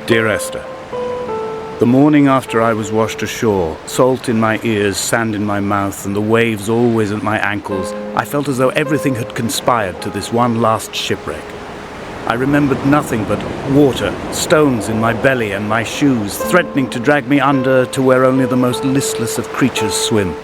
Dear Esther, the morning after I was washed ashore, salt in my ears, sand in my mouth, and the waves always at my ankles, I felt as though everything had conspired to this one last shipwreck. I remembered nothing but water, stones in my belly and my shoes, threatening to drag me under to where only the most listless of creatures swim.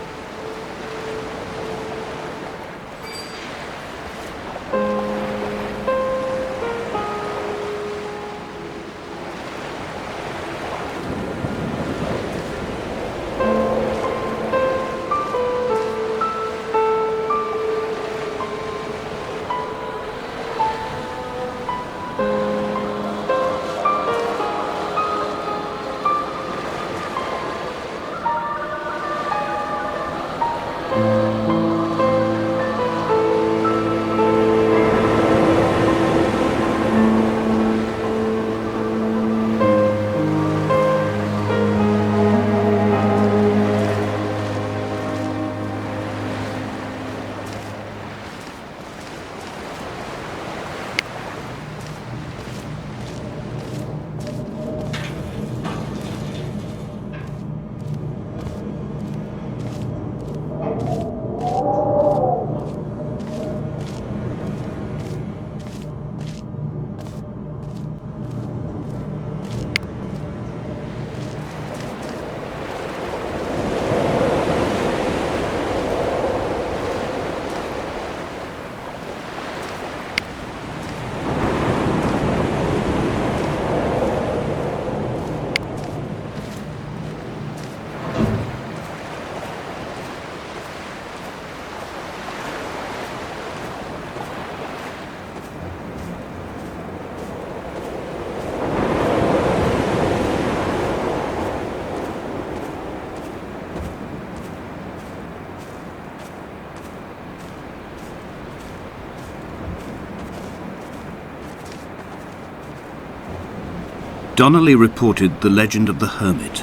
Donnelly reported the legend of the hermit,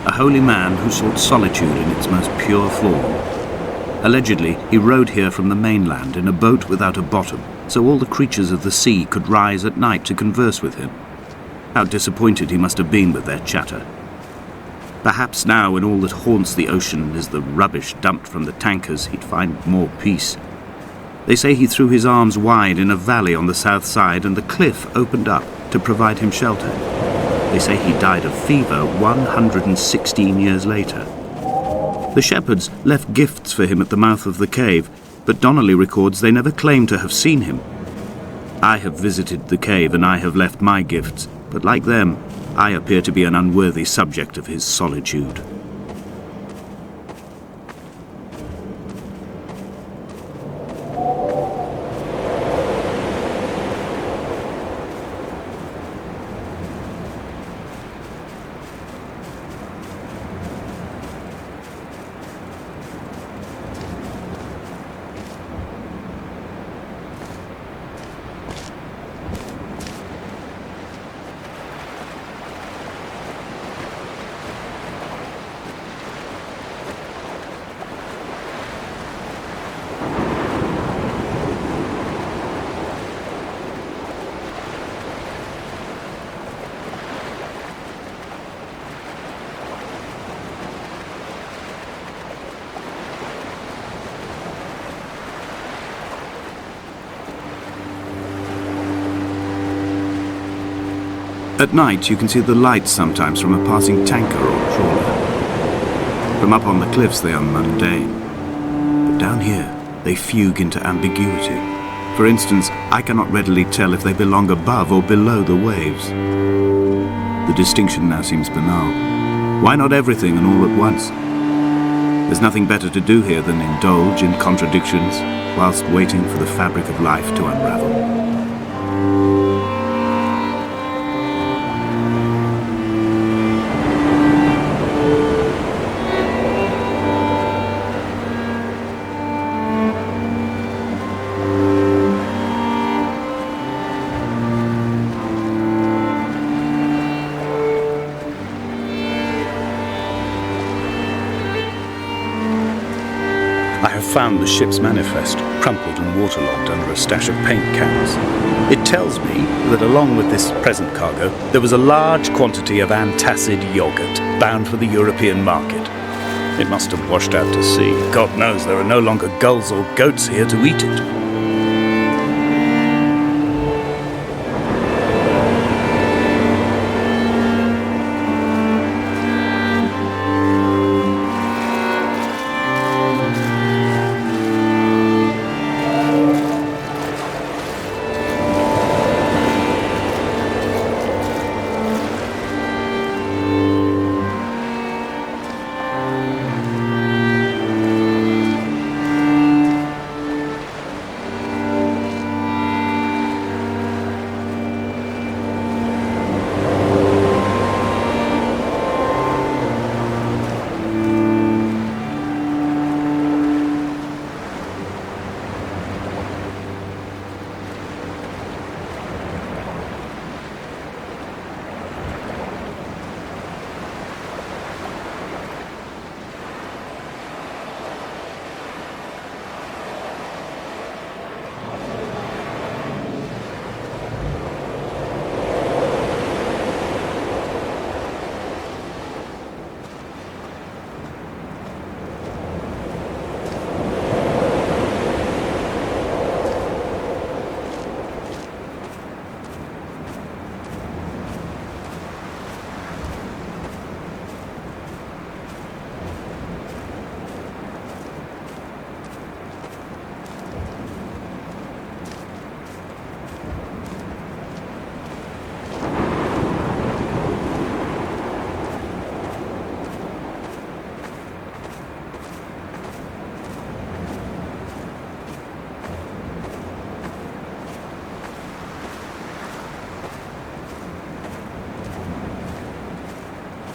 a holy man who sought solitude in its most pure form. Allegedly, he rode here from the mainland in a boat without a bottom, so all the creatures of the sea could rise at night to converse with him. How disappointed he must have been with their chatter. Perhaps now, when all that haunts the ocean is the rubbish dumped from the tankers, he'd find more peace. They say he threw his arms wide in a valley on the south side, and the cliff opened up to provide him shelter. They say he died of fever 116 years later. The shepherds left gifts for him at the mouth of the cave, but Donnelly records they never claimed to have seen him. I have visited the cave and I have left my gifts, but like them, I appear to be an unworthy subject of his solitude. At night, you can see the lights sometimes from a passing tanker or trawler. From up on the cliffs, they are mundane. But down here, they fugue into ambiguity. For instance, I cannot readily tell if they belong above or below the waves. The distinction now seems banal. Why not everything and all at once? There's nothing better to do here than indulge in contradictions whilst waiting for the fabric of life to unravel. I have found the ship's manifest, crumpled and waterlogged under a stash of paint cans. It tells me that along with this present cargo, there was a large quantity of antacid yogurt bound for the European market. It must have washed out to sea. God knows there are no longer gulls or goats here to eat it.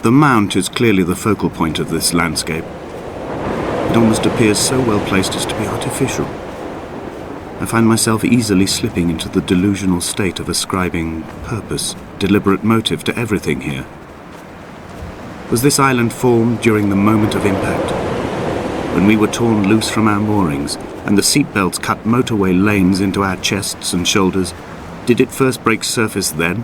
The mount is clearly the focal point of this landscape. It almost appears so well placed as to be artificial. I find myself easily slipping into the delusional state of ascribing purpose, deliberate motive to everything here. Was this island formed during the moment of impact? When we were torn loose from our moorings and the seatbelts cut motorway lanes into our chests and shoulders, did it first break surface then?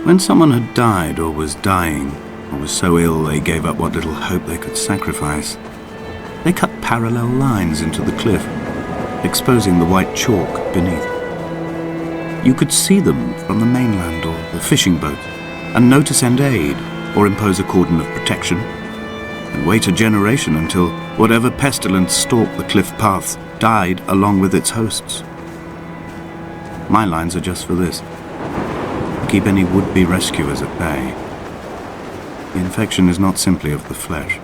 When someone had died or was dying, or was so ill they gave up what little hope they could sacrifice, they cut parallel lines into the cliff, exposing the white chalk beneath. You could see them from the mainland or the fishing boat, and know to send aid or impose a cordon of protection, and wait a generation until whatever pestilence stalked the cliff paths died along with its hosts. My lines are just for this. Keep any would-be rescuers at bay. The infection is not simply of the flesh.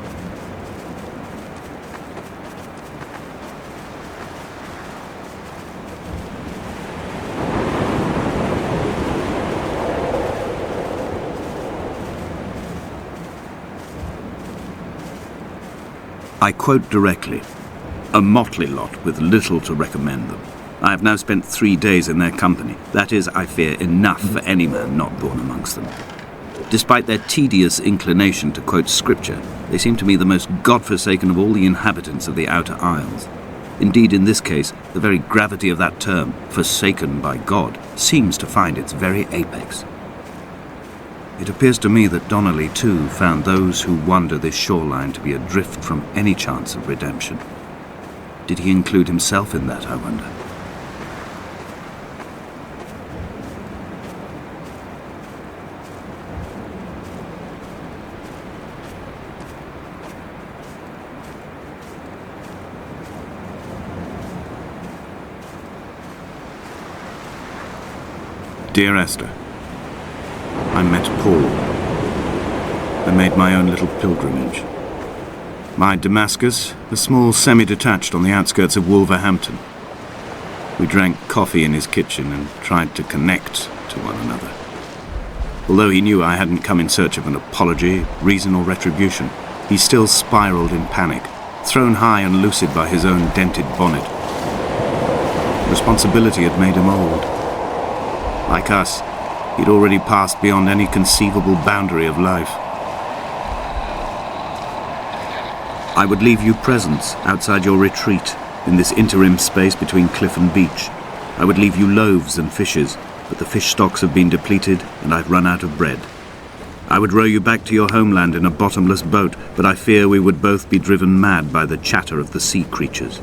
I quote directly, "A motley lot with little to recommend them. I have now spent 3 days in their company. That is, I fear, enough for any man not born amongst them. Despite their tedious inclination to quote scripture, they seem to me the most God-forsaken of all the inhabitants of the outer isles. Indeed, in this case, the very gravity of that term, forsaken by God, seems to find its very apex. It appears to me that Donnelly, too, found those who wander this shoreline to be adrift from any chance of redemption. Did he include himself in that, I wonder? Dear Esther, I met Paul. I made my own little pilgrimage. My Damascus, a small semi-detached on the outskirts of Wolverhampton. We drank coffee in his kitchen and tried to connect to one another. Although he knew I hadn't come in search of an apology, reason or retribution, he still spiraled in panic, thrown high and lucid by his own dented bonnet. Responsibility had made him old. Like us, he'd already passed beyond any conceivable boundary of life. I would leave you presents outside your retreat in this interim space between cliff and beach. I would leave you loaves and fishes, but the fish stocks have been depleted and I've run out of bread. I would row you back to your homeland in a bottomless boat, but I fear we would both be driven mad by the chatter of the sea creatures.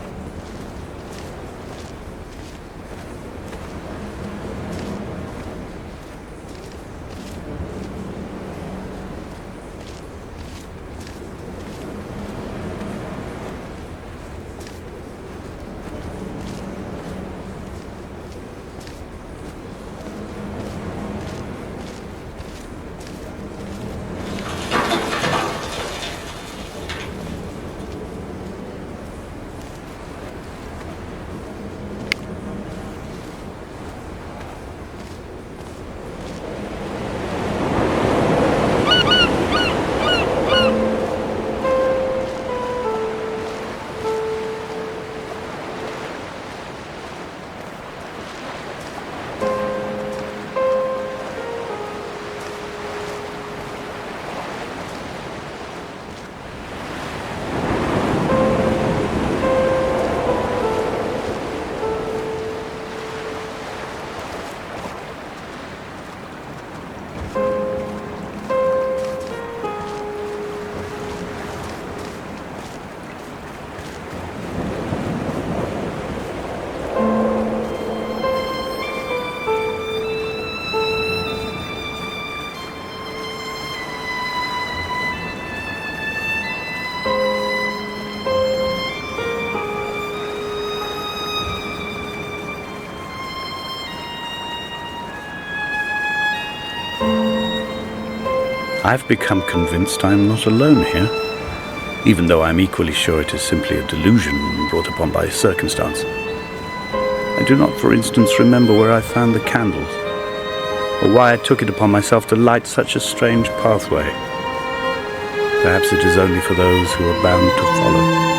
I've become convinced I am not alone here, even though I'm equally sure it is simply a delusion brought upon by circumstance. I do not, for instance, remember where I found the candles, or why I took it upon myself to light such a strange pathway. Perhaps it is only for those who are bound to follow.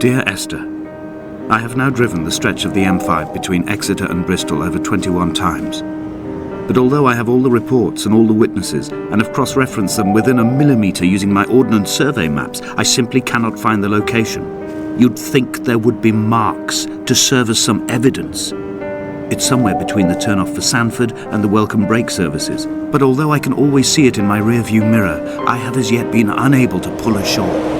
Dear Esther, I have now driven the stretch of the M5 between Exeter and Bristol over 21 times. But although I have all the reports and all the witnesses, and have cross-referenced them within a millimetre using my Ordnance Survey maps, I simply cannot find the location. You'd think there would be marks to serve as some evidence. It's somewhere between the turn-off for Sandford and the welcome brake services, but although I can always see it in my rear-view mirror, I have as yet been unable to pull ashore.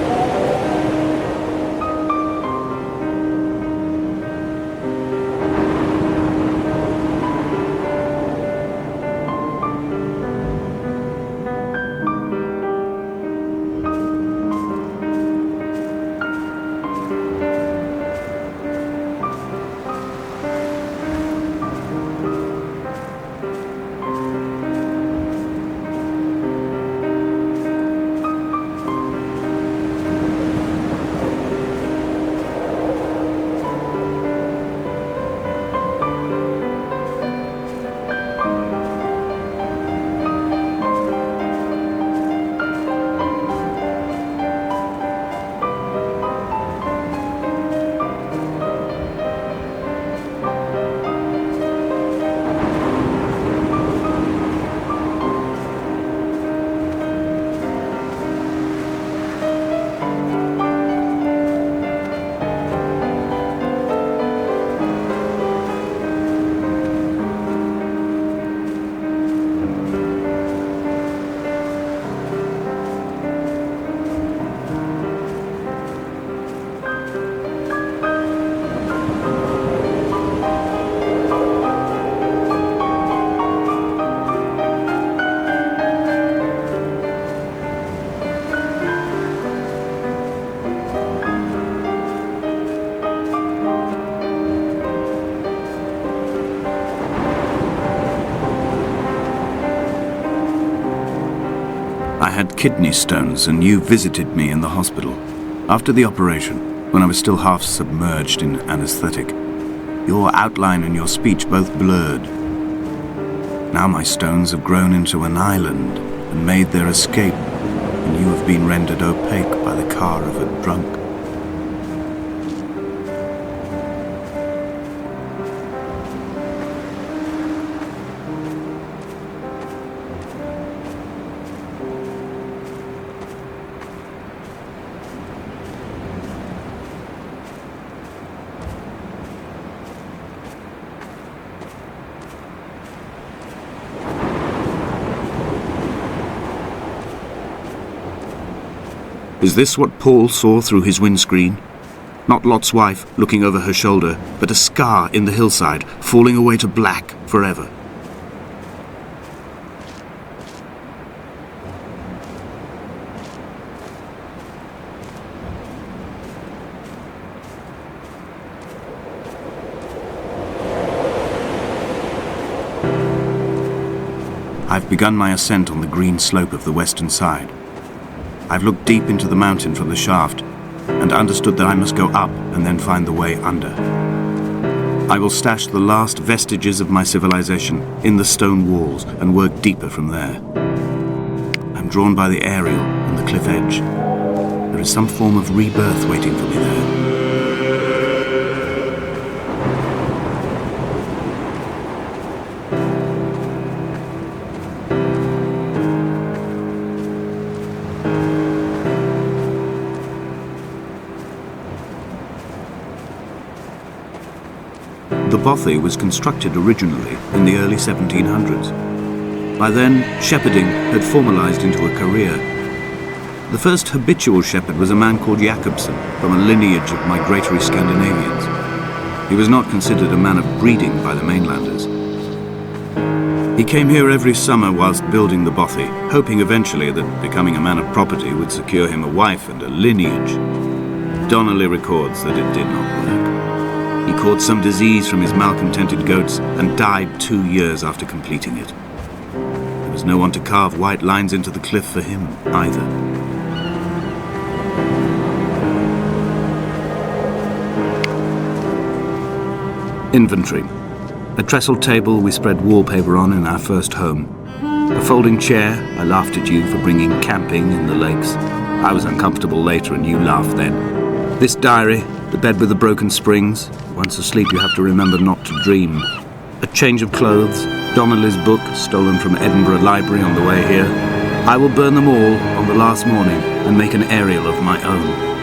had kidney stones and you visited me in the hospital. After the operation, when I was still half submerged in anesthetic, your outline and your speech both blurred. Now my stones have grown into an island and made their escape, and you have been rendered opaque by the car of a drunk. Is this what Paul saw through his windscreen? Not Lot's wife looking over her shoulder, but a scar in the hillside, falling away to black forever. I've begun my ascent on the green slope of the western side. I've looked deep into the mountain from the shaft and understood that I must go up and then find the way under. I will stash the last vestiges of my civilization in the stone walls and work deeper from there. I'm drawn by the aerial and the cliff edge. There is some form of rebirth waiting for me there. The bothy was constructed originally in the early 1700s. By then, shepherding had formalized into a career. The first habitual shepherd was a man called 𝐩𝐿𝐿 from a lineage of migratory Scandinavians. He was not considered a man of breeding by the mainlanders. He came here every summer whilst building the bothy, hoping eventually that becoming a man of property would secure him a wife and a lineage. Donnelly records that it did not work. He caught some disease from his malcontented goats and died 2 years after completing it. There was no one to carve white lines into the cliff for him either. Inventory. A trestle table we spread wallpaper on in our first home. A folding chair. I laughed at you for bringing camping in the lakes. I was uncomfortable later and you laughed then. This diary. The bed with the broken springs. Once asleep, you have to remember not to dream. A change of clothes. Donnelly's book, stolen from Edinburgh Library on the way here. I will burn them all on the last morning and make an aerial of my own.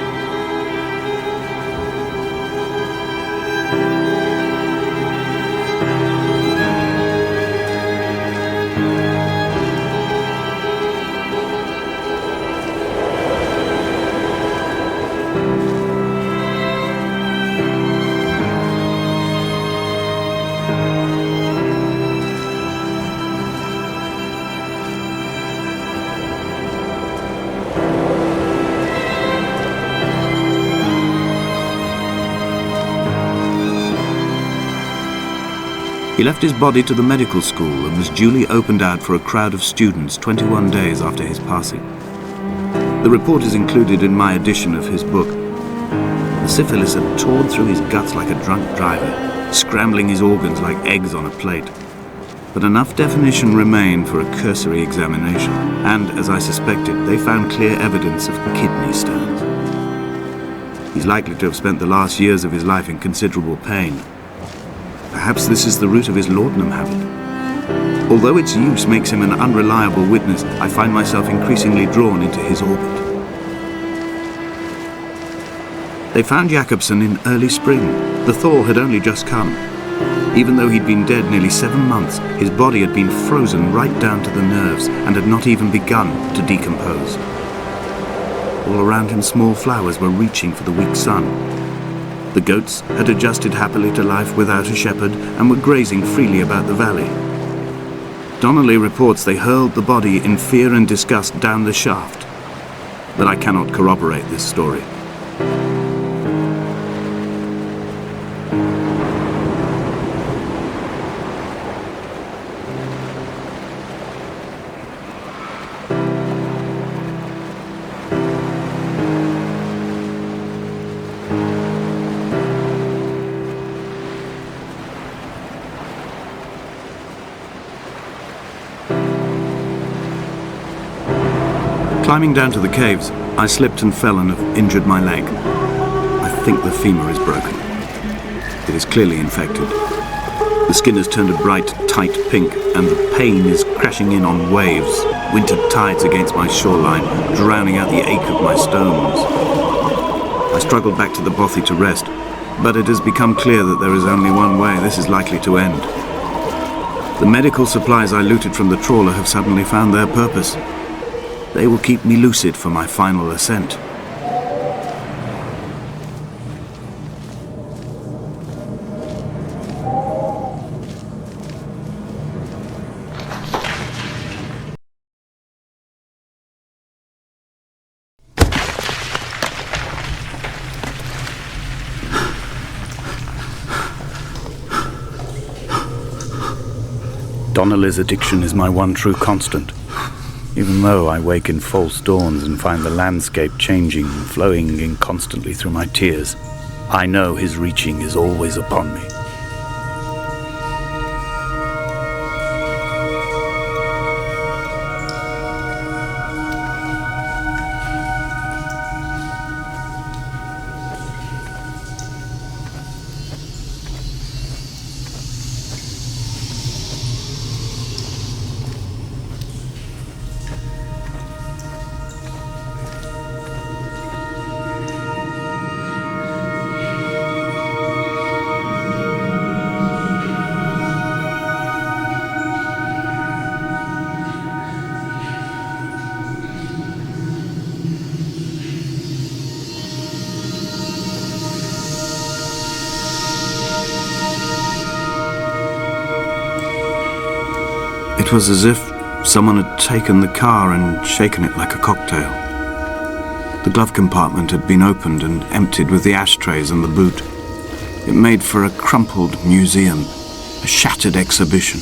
He left his body to the medical school and was duly opened out for a crowd of students 21 days after his passing. The report is included in my edition of his book. The syphilis had torn through his guts like a drunk driver, scrambling his organs like eggs on a plate. But enough definition remained for a cursory examination, and, as I suspected, they found clear evidence of kidney stones. He's likely to have spent the last years of his life in considerable pain. Perhaps this is the root of his laudanum habit. Although its use makes him an unreliable witness, I find myself increasingly drawn into his orbit. They found 𝐩𝐿𝐿 in early spring. The thaw had only just come. Even though he'd been dead nearly 7 months, his body had been frozen right down to the nerves and had not even begun to decompose. All around him small flowers were reaching for the weak sun. The goats had adjusted happily to life without a shepherd and were grazing freely about the valley. Donnelly reports they hurled the body in fear and disgust down the shaft, but I cannot corroborate this story. Climbing down to the caves, I slipped and fell and have injured my leg. I think the femur is broken. It is clearly infected. The skin has turned a bright, tight pink, and the pain is crashing in on waves, winter tides against my shoreline, drowning out the ache of my stones. I struggled back to the bothy to rest, but it has become clear that there is only one way this is likely to end. The medical supplies I looted from the trawler have suddenly found their purpose. They will keep me lucid for my final ascent. Donnelly's addiction is my one true constant. Even though I wake in false dawns and find the landscape changing, flowing inconstantly through my tears, I know his reaching is always upon me. It was as if someone had taken the car and shaken it like a cocktail. The glove compartment had been opened and emptied with the ashtrays and the boot. It made for a crumpled museum, a shattered exhibition.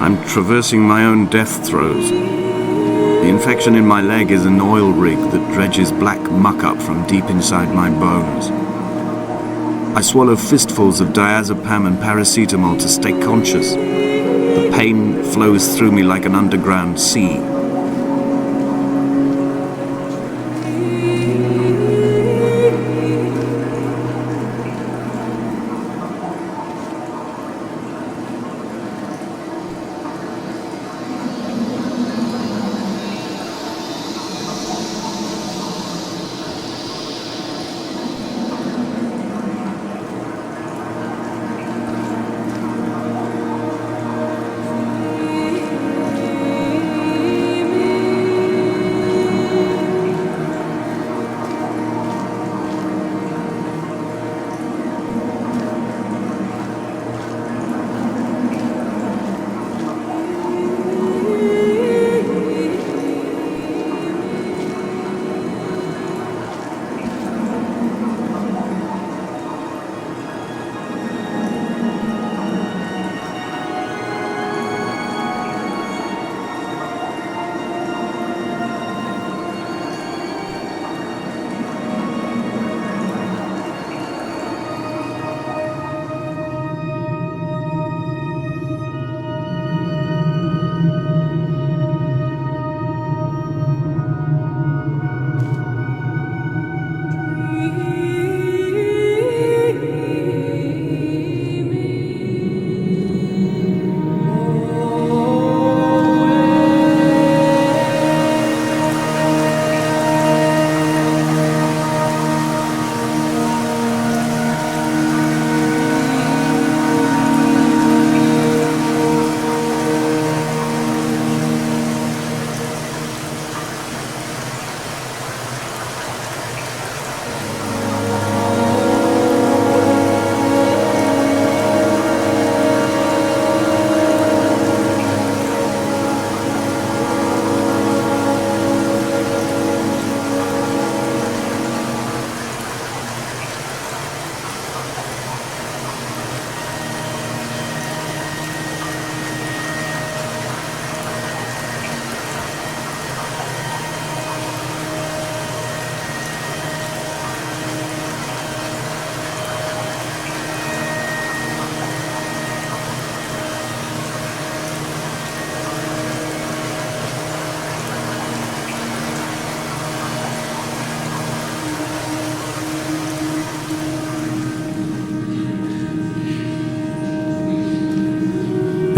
I'm traversing my own death throes. The infection in my leg is an oil rig that dredges black muck up from deep inside my bones. I swallow fistfuls of diazepam and paracetamol to stay conscious. The pain flows through me like an underground sea.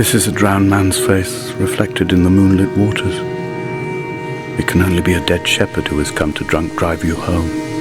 This is a drowned man's face reflected in the moonlit waters. It can only be a dead shepherd who has come to drunk drive you home.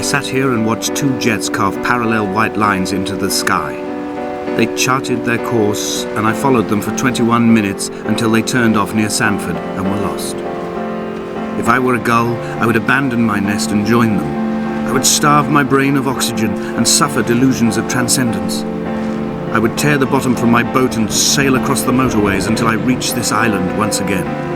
I sat here and watched two jets carve parallel white lines into the sky. They charted their course, and I followed them for 21 minutes until they turned off near Sanford and were lost. If I were a gull, I would abandon my nest and join them. I would starve my brain of oxygen and suffer delusions of transcendence. I would tear the bottom from my boat and sail across the motorways until I reached this island once again.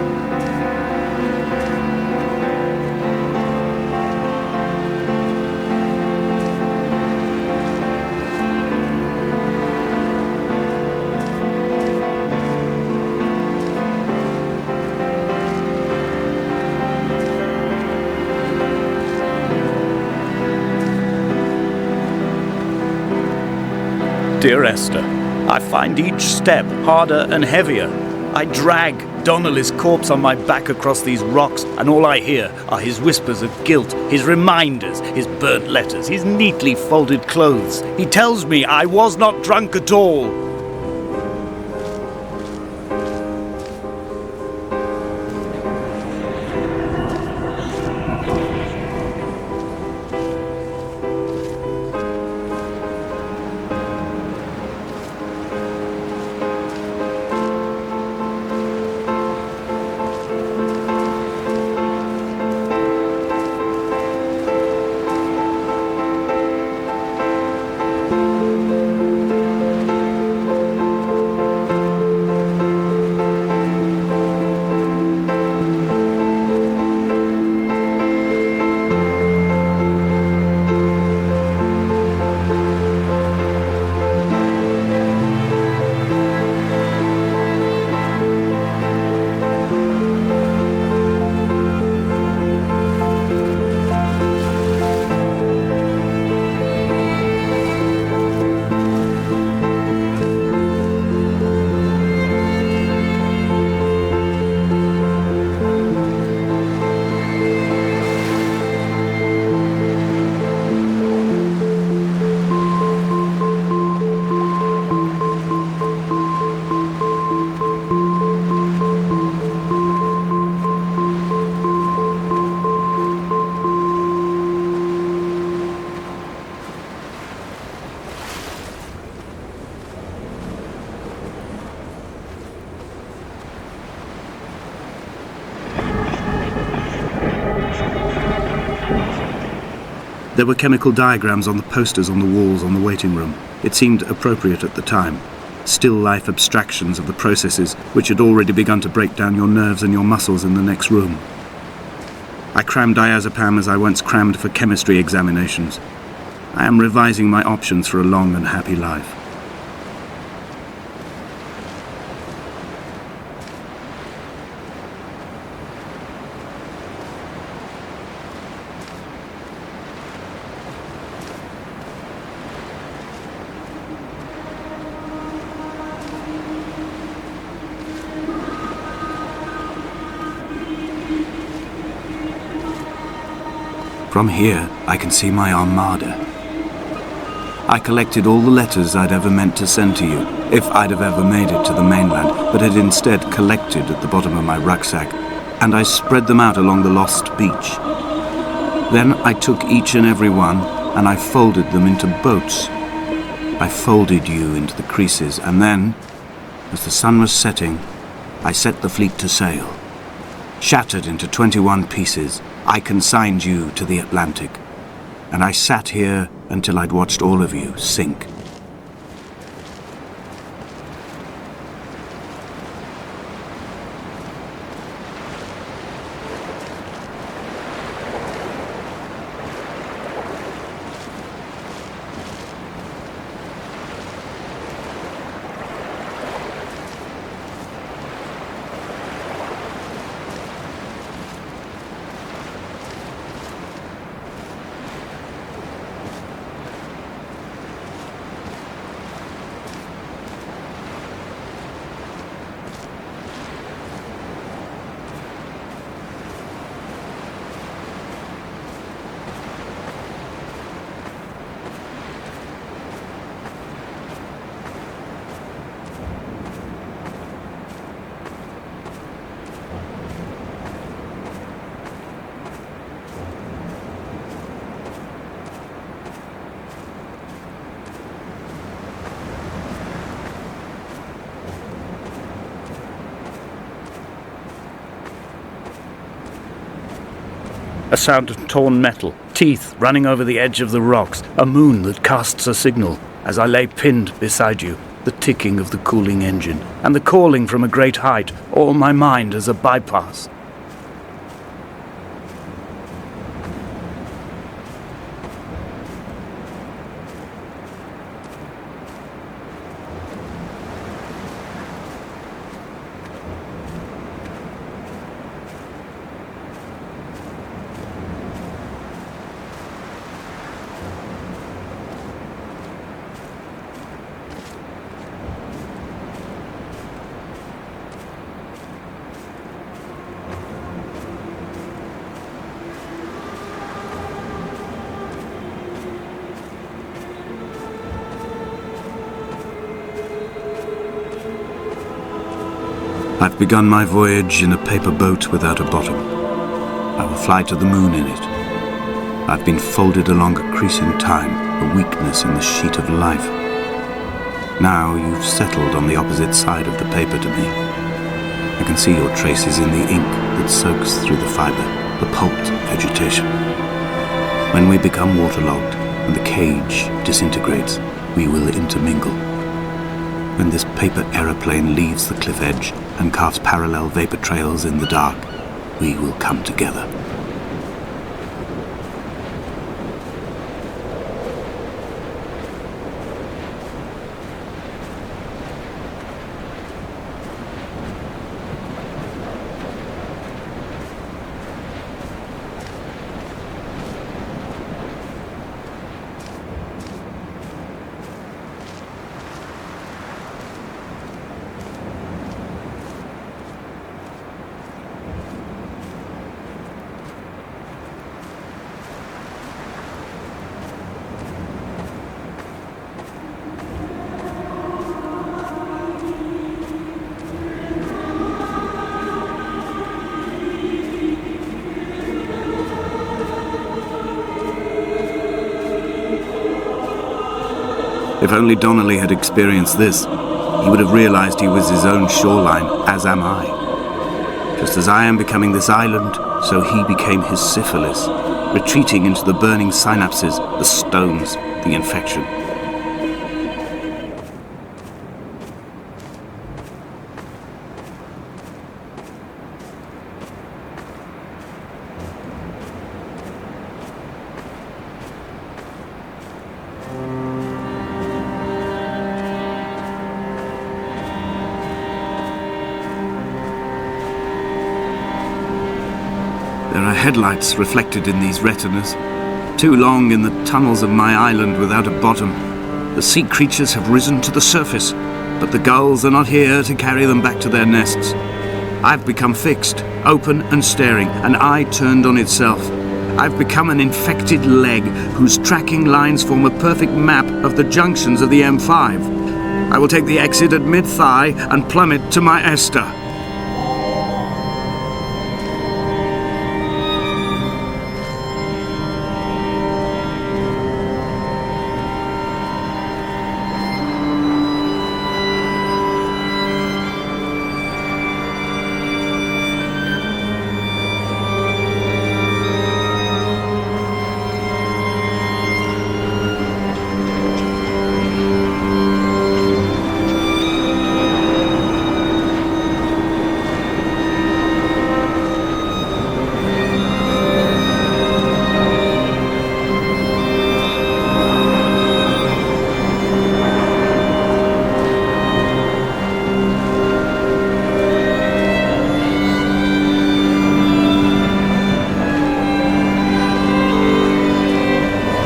Dear Esther, I find each step harder and heavier. I drag Donnelly's corpse on my back across these rocks, and all I hear are his whispers of guilt, his reminders, his burnt letters, his neatly folded clothes. He tells me I was not drunk at all. There were chemical diagrams on the posters on the walls on the waiting room. It seemed appropriate at the time. Still life abstractions of the processes which had already begun to break down your nerves and your muscles in the next room. I crammed diazepam as I once crammed for chemistry examinations. I am revising my options for a long and happy life. From here, I can see my armada. I collected all the letters I'd ever meant to send to you, if I'd have ever made it to the mainland, but had instead collected at the bottom of my rucksack, and I spread them out along the lost beach. Then I took each and every one, and I folded them into boats. I folded you into the creases, and then, as the sun was setting, I set the fleet to sail. Shattered into 21 pieces, I consigned you to the Atlantic, and I sat here until I'd watched all of you sink. A sound of torn metal, teeth running over the edge of the rocks, a moon that casts a signal. As I lay pinned beside you, the ticking of the cooling engine, and the calling from a great height, all my mind as a bypass. I've begun my voyage in a paper boat without a bottom. I will fly to the moon in it. I've been folded along a crease in time, a weakness in the sheet of life. Now you've settled on the opposite side of the paper to me. I can see your traces in the ink that soaks through the fibre, the pulped vegetation. When we become waterlogged and the cage disintegrates, we will intermingle. When this paper aeroplane leaves the cliff edge and casts parallel vapor trails in the dark, we will come together. If only Donnelly had experienced this, he would have realized he was his own shoreline, as am I. Just as I am becoming this island, so he became his syphilis, retreating into the burning synapses, the stones, the infection. There are headlights reflected in these retinas. Too long in the tunnels of my island without a bottom. The sea creatures have risen to the surface, but the gulls are not here to carry them back to their nests. I've become fixed, open and staring, an eye turned on itself. I've become an infected leg whose tracking lines form a perfect map of the junctions of the M5. I will take the exit at mid-thigh and plummet to my Esther.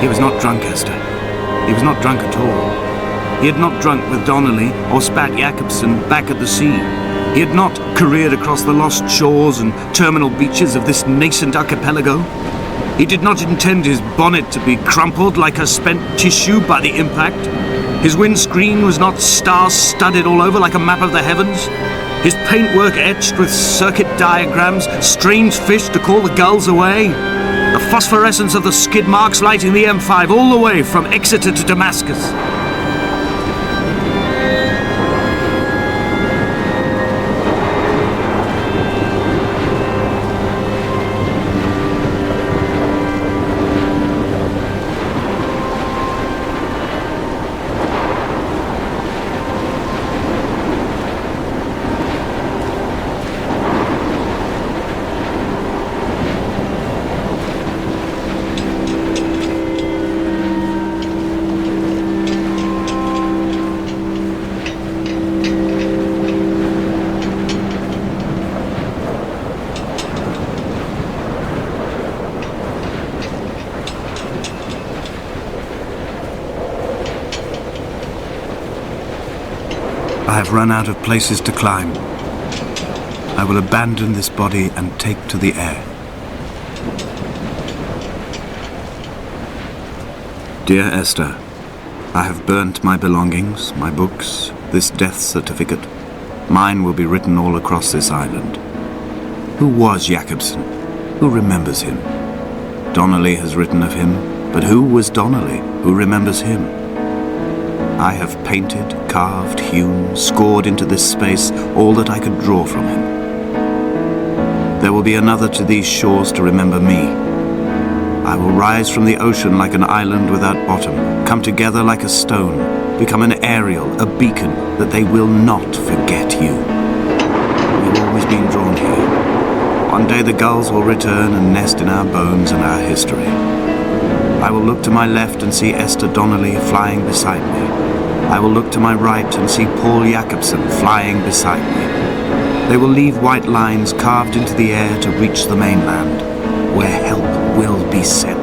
He was not drunk, Esther. He was not drunk at all. He had not drunk with Donnelly or spat Jacobson back at the sea. He had not careered across the lost shores and terminal beaches of this nascent archipelago. He did not intend his bonnet to be crumpled like a spent tissue by the impact. His windscreen was not star-studded all over like a map of the heavens. His paintwork etched with circuit diagrams, strange fish to call the gulls away. The phosphorescence of the skid marks lighting the M5 all the way from Exeter to Damascus. I have run out of places to climb. I will abandon this body and take to the air. Dear Esther, I have burnt my belongings, my books, this death certificate. Mine will be written all across this island. Who was 𝐩𝐿𝐵? Who remembers him? Donnelly has written of him, but who was Donnelly? Who remembers him? I have painted, carved, hewn, scored into this space all that I could draw from him. There will be another to these shores to remember me. I will rise from the ocean like an island without bottom, come together like a stone, become an aerial, a beacon, that they will not forget you. We've always been drawn here. One day the gulls will return and nest in our bones and our history. I will look to my left and see Esther Donnelly flying beside me. I will look to my right and see Paul 𝐩𝐿𝐵 flying beside me. They will leave white lines carved into the air to reach the mainland, where help will be sent.